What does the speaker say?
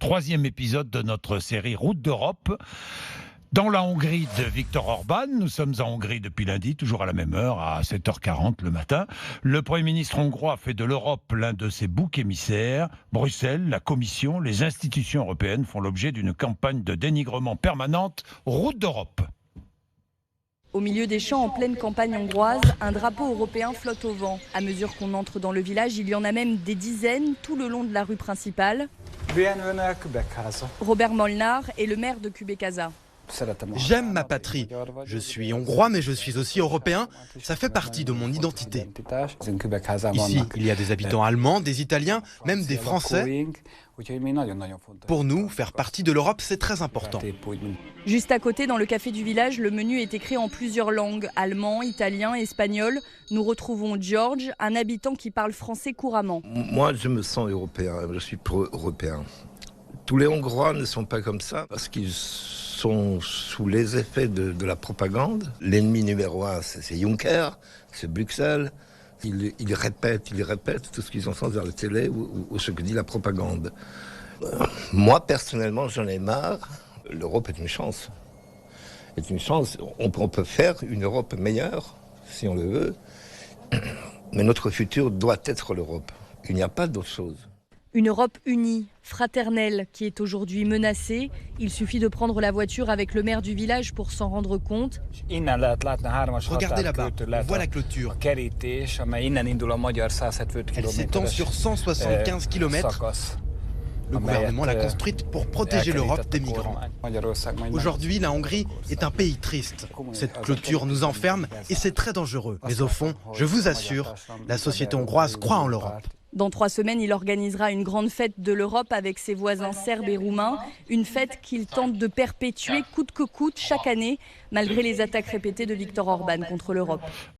troisième épisode de notre série Route d'Europe. Dans la Hongrie de Viktor Orban, nous sommes en Hongrie depuis lundi, toujours à la même heure, à 7h40 le matin. Le Premier ministre hongrois fait de l'Europe l'un de ses boucs émissaires. Bruxelles, la Commission, les institutions européennes font l'objet d'une campagne de dénigrement permanente. Route d'Europe. Au milieu des champs en pleine campagne hongroise, un drapeau européen flotte au vent. À mesure qu'on entre dans le village, il y en a même des dizaines tout le long de la rue principale. Robert Molnár est le maire de Kubékaza. J'aime ma patrie. Je suis hongrois, mais je suis aussi européen. Ça fait partie de mon identité. Ici, il y a des habitants allemands, des Italiens, même des Français. Pour nous, faire partie de l'Europe, c'est très important. Juste à côté, dans le café du village, le menu est écrit en plusieurs langues, allemand, italien, espagnol. Nous retrouvons George, un habitant qui parle français couramment. Moi, je me sens européen, je suis pro-européen. Tous les Hongrois ne sont pas comme ça, parce qu'ils sont sous les effets de la propagande. L'ennemi numéro un, c'est Juncker, c'est Bruxelles. Ils répètent tout ce qu'ils entendent vers la télé ou ce que dit la propagande. Moi, personnellement, j'en ai marre. L'Europe est une chance. On peut faire une Europe meilleure, si on le veut. Mais notre futur doit être l'Europe. Il n'y a pas d'autre chose. Une Europe unie, fraternelle, qui est aujourd'hui menacée. Il suffit de prendre la voiture avec le maire du village pour s'en rendre compte. Regardez là-bas, on voit la clôture. Elle s'étend sur 175 km. Le gouvernement l'a construite pour protéger l'Europe des migrants. Aujourd'hui, la Hongrie est un pays triste. Cette clôture nous enferme et c'est très dangereux. Mais au fond, je vous assure, la société hongroise croit en l'Europe. Dans 3 semaines, il organisera une grande fête de l'Europe avec ses voisins serbes et roumains. Une fête qu'il tente de perpétuer coûte que coûte chaque année, malgré les attaques répétées de Viktor Orban contre l'Europe.